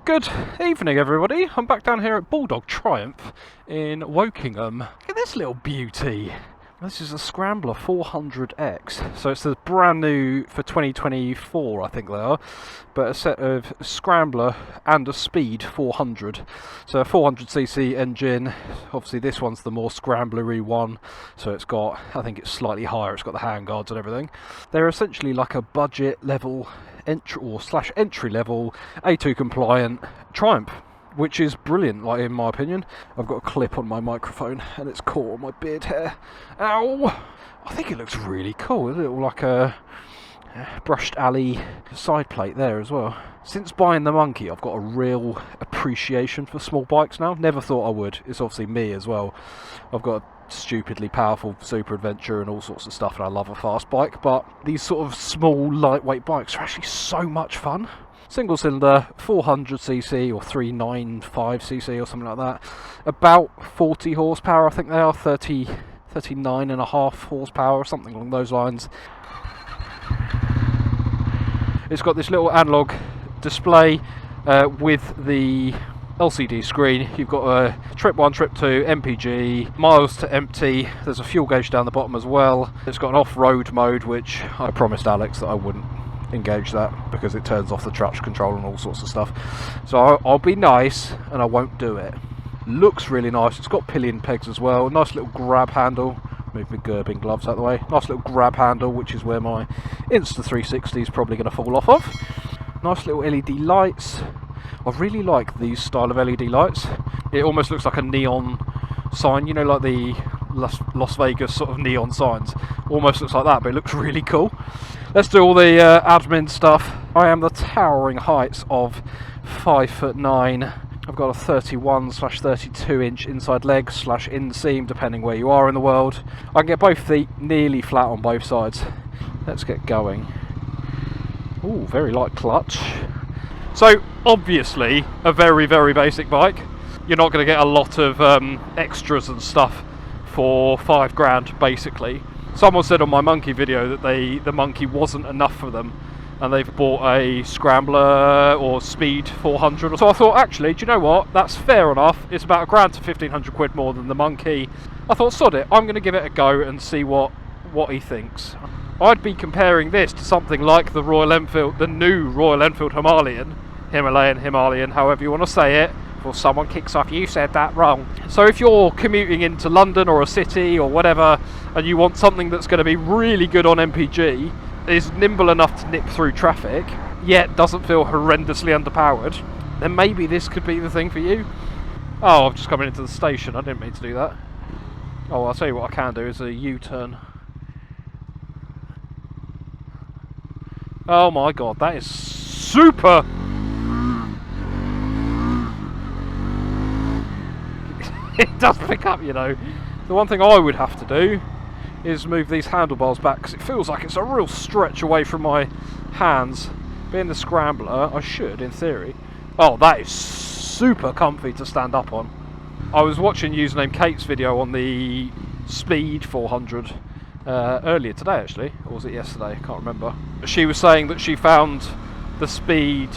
Good evening, everybody. I'm back down here at Bulldog Triumph in Wokingham. Look at this little beauty. This is a Scrambler 400X. So it's the brand new for 2024, I think they are. But a set of Scrambler and a Speed 400. So a 400cc engine. Obviously this one's the more Scrambler-y one. So it's got, I think it's slightly higher. It's got the handguards and everything. They're essentially like a budget level entry level A2 compliant Triumph, which is brilliant, like in my opinion. I've got a clip on my microphone and it's caught on my beard hair. Ow! I think it looks really cool. A little like a brushed alley side plate there as well. Since buying the Monkey, I've got a real appreciation for small bikes now. Never thought I would. It's obviously me as well. I've got a stupidly powerful super adventure and all sorts of stuff, and I love a fast bike, but these sort of small lightweight bikes are actually so much fun. Single cylinder, 400cc or 395cc or something like that. About 40 horsepower, I think they are, 39.5 horsepower or something along those lines. It's got this little analog display with the LCD screen. You've got a trip 1, trip 2, MPG, miles to empty. There's a fuel gauge down the bottom as well. It's got an off-road mode, which I promised Alex that I wouldn't engage that because it turns off the traction control and all sorts of stuff. So I'll be nice and I won't do it. Looks really nice. It's got pillion pegs as well. Nice little grab handle. Move my Gerbing gloves out of the way. Nice little grab handle, which is where my Insta360 is probably going to fall off of. Nice little LED lights. I really like these style of LED lights. It almost looks like a neon sign, you know, like the Las Vegas sort of neon signs. Almost looks like that, but it looks really cool. Let's do all the admin stuff. I am the towering heights of 5'9". I've got a 31/32 inch inside leg / inseam, depending where you are in the world. I can get both feet nearly flat on both sides. Let's get going. Ooh, very light clutch. So obviously a very, very basic bike. You're not going to get a lot of extras and stuff for £5 basically. Someone said on my Monkey video that the Monkey wasn't enough for them, and they've bought a Scrambler or Speed 400. So I thought, actually, do you know what? That's fair enough. It's about £1,000 to £1,500 more than the Monkey. I thought, sod it, I'm going to give it a go and see what he thinks. I'd be comparing this to something like the Royal Enfield, the new Royal Enfield Himalayan, however you want to say it. Before someone kicks off, you said that wrong. So if you're commuting into London or a city or whatever, and you want something that's going to be really good on MPG, is nimble enough to nip through traffic, yet doesn't feel horrendously underpowered, then maybe this could be the thing for you. Oh, I've just come into the station. I didn't mean to do that. Oh, I'll tell you what I can do is a U-turn. Oh my god, that is super! It does pick up, you know. The one thing I would have to do is move these handlebars back, because it feels like it's a real stretch away from my hands. Being the Scrambler, I should, in theory. Oh, that is super comfy to stand up on. I was watching username Kate's video on the Speed 400 earlier today, actually, or was it yesterday? I can't remember. She was saying that she found the Speed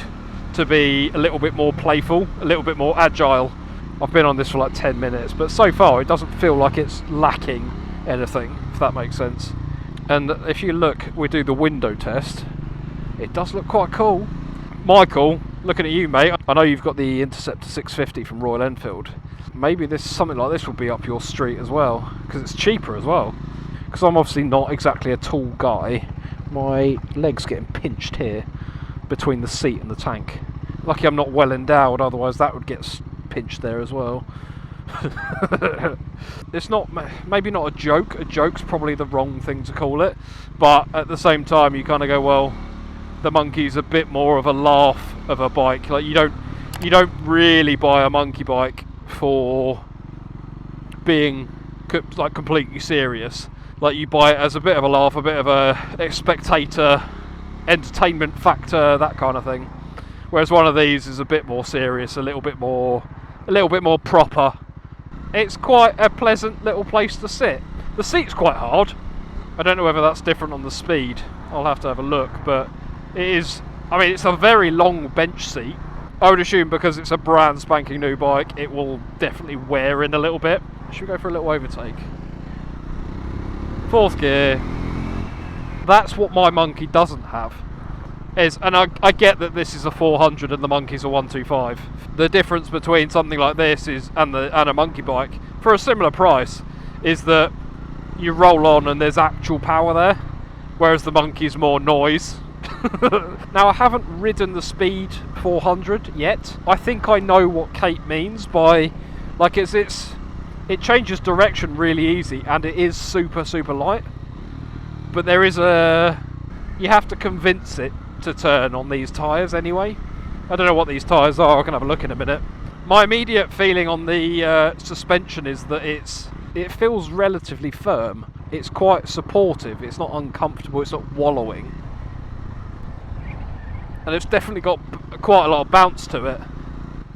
to be a little bit more playful, a little bit more agile. I've been on this for like 10 minutes, but so far it doesn't feel like it's lacking anything, if that makes sense. And if you look, we do the window test, it does look quite cool. Michael, looking at you, mate, I know you've got the Interceptor 650 from Royal Enfield. Maybe something like this will be up your street as well, because it's cheaper as well. Because I'm obviously not exactly a tall guy. My leg's getting pinched here between the seat and the tank. Lucky I'm not well endowed, otherwise that would get pinched there as well. It's not, maybe not a joke. A joke's probably the wrong thing to call it, but at the same time you kind of go, well, the Monkey's a bit more of a laugh of a bike. Like you don't really buy a Monkey bike for being like completely serious. Like you buy it as a bit of a laugh, a bit of a spectator, entertainment factor, that kind of thing. Whereas one of these is a bit more serious, a little bit more proper. It's quite a pleasant little place to sit. The seat's quite hard. I don't know whether that's different on the Speed. I'll have to have a look, but it is. I mean, it's a very long bench seat. I would assume because it's a brand spanking new bike, it will definitely wear in a little bit. Should we go for a little overtake? 4th gear. That's what my Monkey doesn't have. And I get that this is a 400 and the Monkey's a 125. The difference between something like this and a Monkey bike, for a similar price, is that you roll on and there's actual power there, whereas the Monkey's more noise. Now, I haven't ridden the Speed 400 yet. I think I know what Kate means by, like, it changes direction really easy and it is super, super light. But there is you have to convince it to turn on these tyres anyway. I don't know what these tyres are, I can have a look in a minute. My immediate feeling on the suspension is that it feels relatively firm. It's quite supportive, it's not uncomfortable, it's not wallowing. And it's definitely got quite a lot of bounce to it.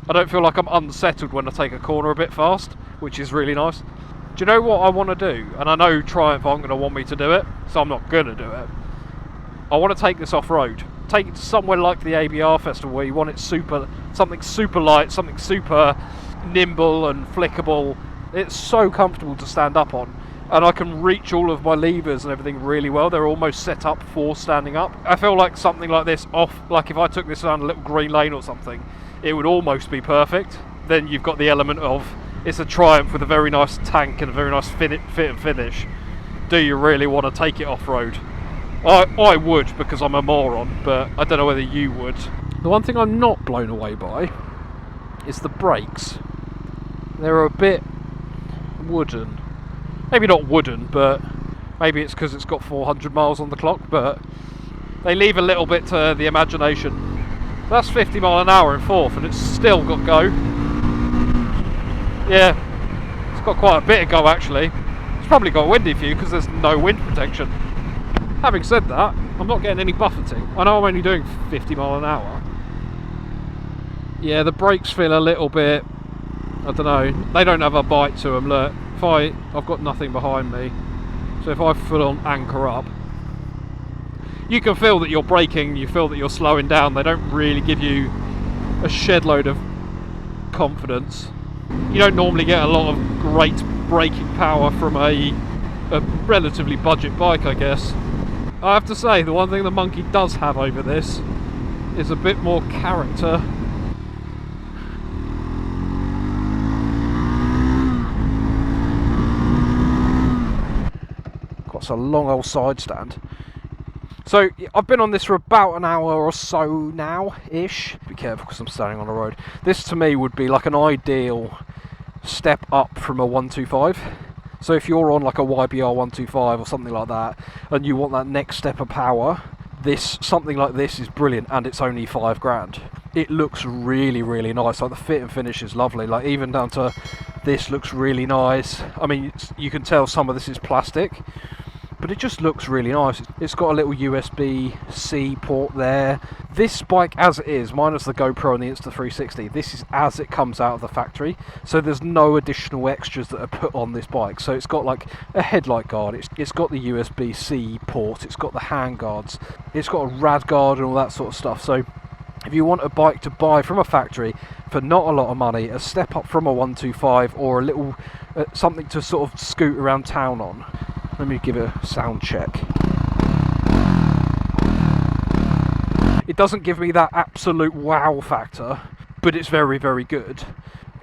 I don't feel like I'm unsettled when I take a corner a bit fast, which is really nice. Do you know what I want to do? And I know Triumph aren't going to want me to do it, so I'm not going to do it. I want to take this off-road. Take it to somewhere like the ABR Festival where you want it something super light, something super nimble and flickable. It's so comfortable to stand up on. And I can reach all of my levers and everything really well. They're almost set up for standing up. I feel like something like this like if I took this down a little green lane or something, it would almost be perfect. Then you've got the element of, it's a Triumph with a very nice tank and a very nice fit and finish. Do you really want to take it off-road? I would, because I'm a moron, but I don't know whether you would. The one thing I'm not blown away by is the brakes. They're a bit wooden. Maybe not wooden, but maybe it's because it's got 400 miles on the clock, but they leave a little bit to the imagination. That's 50 mile an hour in 4th, and it's still got go. Yeah, it's got quite a bit of go actually. It's probably got a windy view because there's no wind protection. Having said that, I'm not getting any buffeting. I know I'm only doing 50 mile an hour. Yeah, the brakes feel a little bit, I don't know, they don't have a bite to them. Look, I've got nothing behind me, so if I full on anchor up, you can feel that you're braking, you feel that you're slowing down. They don't really give you a shed load of confidence. You don't normally get a lot of great braking power from a relatively budget bike, I guess. I have to say, the one thing the Monkey does have over this is a bit more character. Got a long old side stand. So I've been on this for about an hour or so now-ish. Be careful because I'm standing on the road. This to me would be like an ideal step up from a 125. So if you're on like a YBR 125 or something like that, and you want that next step of power, something like this is brilliant, and it's only £5 grand. It looks really, really nice. Like the fit and finish is lovely. Like even down to this looks really nice. I mean, you can tell some of this is plastic, but it just looks really nice. It's got a little USB-C port there. This bike as it is, minus the GoPro and the Insta360, this is as it comes out of the factory. So there's no additional extras that are put on this bike. So it's got like a headlight guard, it's got the USB-C port, it's got the hand guards, it's got a rad guard and all that sort of stuff. So if you want a bike to buy from a factory for not a lot of money, a step up from a 125 or a little something to sort of scoot around town on. Let me give a sound check. It doesn't give me that absolute wow factor, but it's very, very good.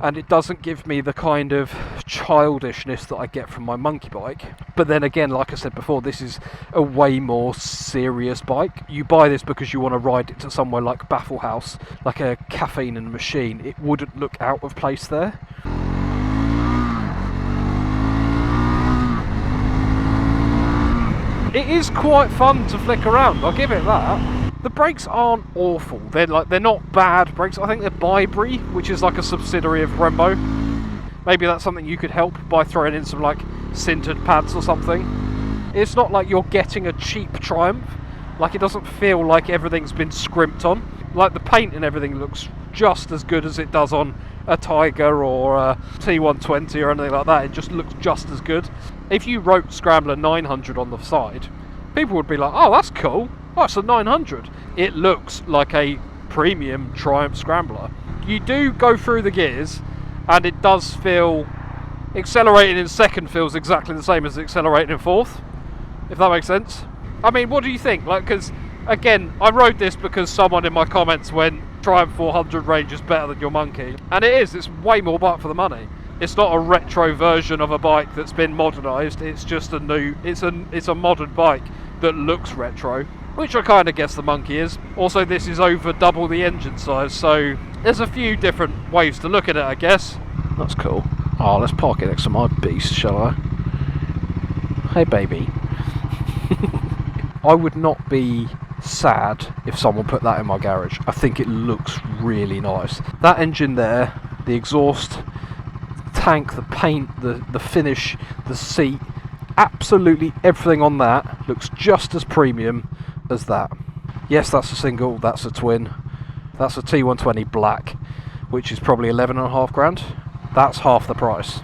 And it doesn't give me the kind of childishness that I get from my Monkey bike. But then again, like I said before, this is a way more serious bike. You buy this because you want to ride it to somewhere like Baffle House, like a caffeine and machine. It wouldn't look out of place there. It is quite fun to flick around, I'll give it that. The brakes aren't awful. They're not bad brakes. I think they're Bybree, which is like a subsidiary of Brembo. Maybe that's something you could help by throwing in some like sintered pads or something. It's not like you're getting a cheap Triumph. Like it doesn't feel like everything's been scrimped on. Like the paint and everything looks just as good as it does on a Tiger or a T120 or anything like that. It just looks just as good. If you wrote Scrambler 900 on the side, people would be like, oh, that's cool. Oh, it's a 900. It looks like a premium Triumph Scrambler. You do go through the gears, and it does feel, accelerating in second feels exactly the same as accelerating in fourth, if that makes sense. I mean, what do you think? Like, because again, I wrote this because someone in my comments went, Triumph 400 range is better than your Monkey, and it is. It's way more bike for the money. It's not a retro version of a bike that's been modernised. It's just a new, it's a modern bike that looks retro, which I kind of guess the Monkey is. Also, this is over double the engine size, so there's a few different ways to look at it, I guess. That's cool. Oh, let's park it next to my beast, shall I? Hey, baby. I would not be sad if someone put that in my garage. I think it looks really nice. That engine there, the exhaust, tank, the paint, the finish, the seat, absolutely everything on that looks just as premium as that. Yes, that's a single, that's a twin, that's a T120 black, which is probably 11.5 grand. That's half the price.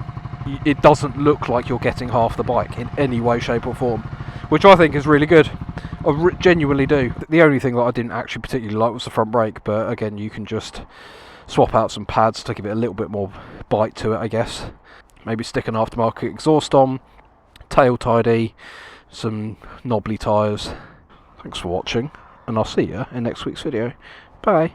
It doesn't look like you're getting half the bike in any way, shape or form, which I think is really good. I genuinely do. The only thing that I didn't actually particularly like was the front brake, but again, you can just swap out some pads to give it a little bit more bite to it, I guess. Maybe stick an aftermarket exhaust on, tail tidy, some knobbly tyres. Thanks for watching, and I'll see you in next week's video. Bye.